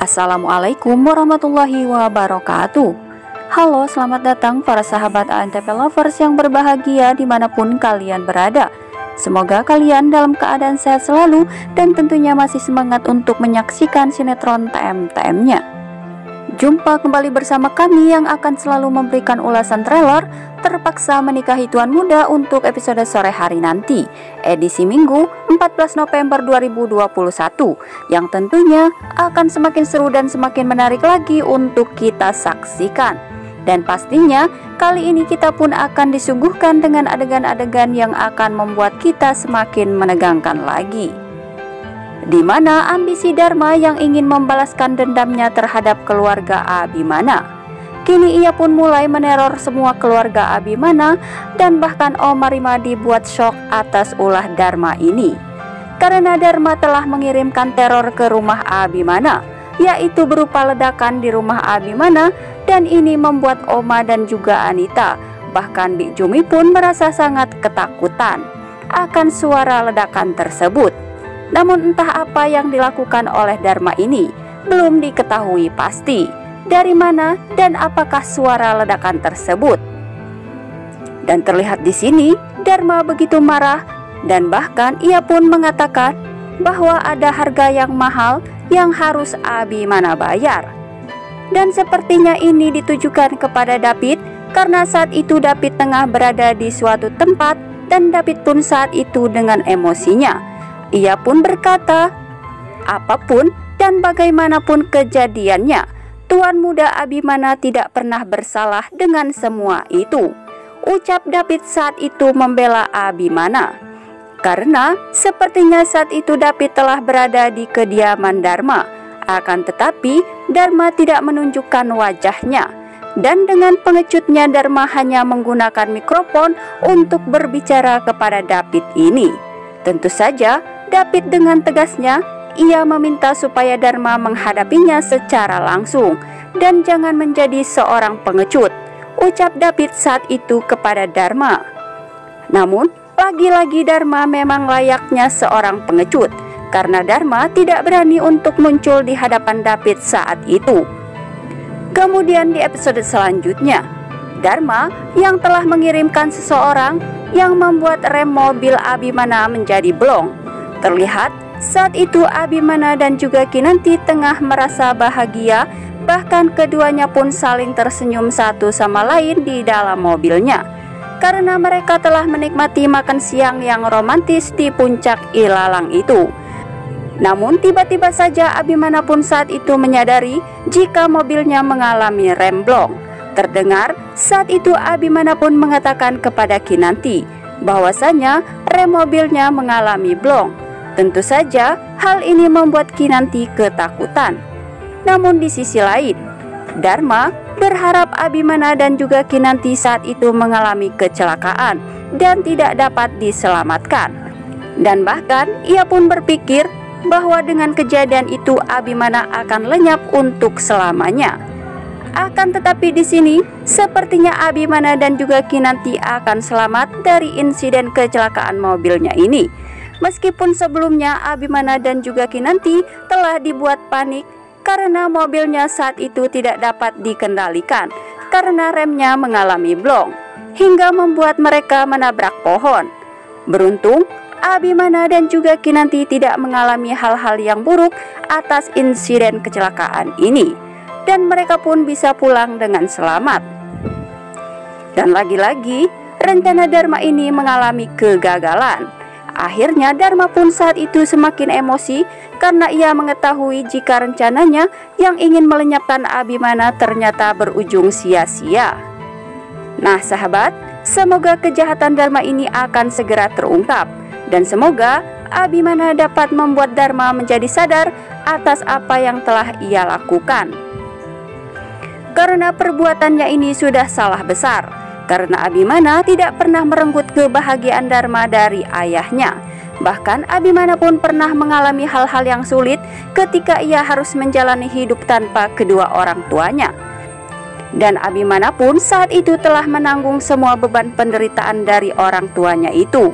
Assalamualaikum warahmatullahi wabarakatuh. Halo, selamat datang para sahabat ANTP Lovers yang berbahagia dimanapun kalian berada. Semoga kalian dalam keadaan sehat selalu dan tentunya masih semangat untuk menyaksikan sinetron TM-TM-nya. Jumpa kembali bersama kami yang akan selalu memberikan ulasan trailer Terpaksa Menikahi Tuan Muda untuk episode sore hari nanti, edisi Minggu 14 November 2021, yang tentunya akan semakin seru dan semakin menarik lagi untuk kita saksikan. Dan pastinya kali ini kita pun akan disuguhkan dengan adegan-adegan yang akan membuat kita semakin menegangkan lagi, di mana ambisi Dharma yang ingin membalaskan dendamnya terhadap keluarga Abimana. Kini ia pun mulai meneror semua keluarga Abimana, dan bahkan Om Marima dibuat shock atas ulah Dharma ini. Karena Dharma telah mengirimkan teror ke rumah Abimana, yaitu berupa ledakan di rumah Abimana, dan ini membuat Oma dan juga Anita, bahkan Bik Jumi pun merasa sangat ketakutan akan suara ledakan tersebut. Namun entah apa yang dilakukan oleh Dharma ini belum diketahui pasti dari mana dan apakah suara ledakan tersebut. Dan terlihat di sini Dharma begitu marah, dan bahkan ia pun mengatakan bahwa ada harga yang mahal yang harus Abimana bayar. Dan sepertinya ini ditujukan kepada David, karena saat itu David tengah berada di suatu tempat dan David pun saat itu dengan emosinya, ia pun berkata, apapun dan bagaimanapun kejadiannya, Tuan Muda Abimana tidak pernah bersalah dengan semua itu, ucap David saat itu membela Abimana. Karena sepertinya saat itu David telah berada di kediaman Dharma, akan tetapi Dharma tidak menunjukkan wajahnya. Dan dengan pengecutnya Dharma hanya menggunakan mikrofon untuk berbicara kepada David ini. Tentu saja David dengan tegasnya ia meminta supaya Dharma menghadapinya secara langsung dan jangan menjadi seorang pengecut, ucap David saat itu kepada Dharma. Namun lagi-lagi Dharma memang layaknya seorang pengecut, karena Dharma tidak berani untuk muncul di hadapan David saat itu. Kemudian di episode selanjutnya, Dharma yang telah mengirimkan seseorang yang membuat rem mobil Abimana menjadi blong. Terlihat saat itu Abimana dan juga Kinanti tengah merasa bahagia, bahkan keduanya pun saling tersenyum satu sama lain di dalam mobilnya, karena mereka telah menikmati makan siang yang romantis di puncak ilalang itu. Namun tiba-tiba saja Abimana pun saat itu menyadari jika mobilnya mengalami rem blong. Terdengar saat itu Abimana pun mengatakan kepada Kinanti bahwasanya rem mobilnya mengalami blong. Tentu saja hal ini membuat Kinanti ketakutan. Namun di sisi lain, Dharma berharap Abimana dan juga Kinanti saat itu mengalami kecelakaan dan tidak dapat diselamatkan. Dan bahkan ia pun berpikir bahwa dengan kejadian itu Abimana akan lenyap untuk selamanya. Akan tetapi di sini sepertinya Abimana dan juga Kinanti akan selamat dari insiden kecelakaan mobilnya ini. Meskipun sebelumnya Abimana dan juga Kinanti telah dibuat panik karena mobilnya saat itu tidak dapat dikendalikan karena remnya mengalami blong, hingga membuat mereka menabrak pohon. Beruntung Abimana dan juga Kinanti tidak mengalami hal-hal yang buruk atas insiden kecelakaan ini, dan mereka pun bisa pulang dengan selamat. Dan lagi-lagi rencana Dharma ini mengalami kegagalan. Akhirnya Dharma pun saat itu semakin emosi karena ia mengetahui jika rencananya yang ingin melenyapkan Abimana ternyata berujung sia-sia. Nah sahabat, semoga kejahatan Dharma ini akan segera terungkap, dan semoga Abimana dapat membuat Dharma menjadi sadar atas apa yang telah ia lakukan. Karena perbuatannya ini sudah salah besar. Karena Abimana tidak pernah merenggut kebahagiaan Dharma dari ayahnya. Bahkan Abimana pun pernah mengalami hal-hal yang sulit ketika ia harus menjalani hidup tanpa kedua orang tuanya. Dan Abimana pun saat itu telah menanggung semua beban penderitaan dari orang tuanya itu.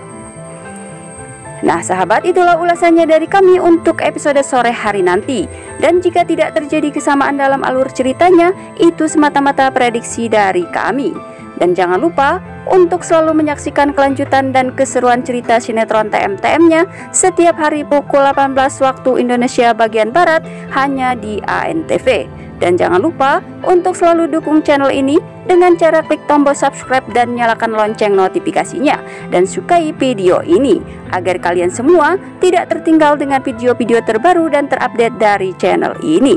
Nah sahabat, itulah ulasannya dari kami untuk episode sore hari nanti. Dan jika tidak terjadi kesamaan dalam alur ceritanya, itu semata-mata prediksi dari kami. Dan jangan lupa untuk selalu menyaksikan kelanjutan dan keseruan cerita sinetron TM-TM-nya setiap hari pukul 18 waktu Indonesia bagian Barat hanya di ANTV. Dan jangan lupa untuk selalu dukung channel ini dengan cara klik tombol subscribe dan nyalakan lonceng notifikasinya. Dan sukai video ini agar kalian semua tidak tertinggal dengan video-video terbaru dan terupdate dari channel ini.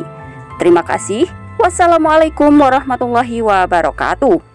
Terima kasih. Wassalamualaikum warahmatullahi wabarakatuh.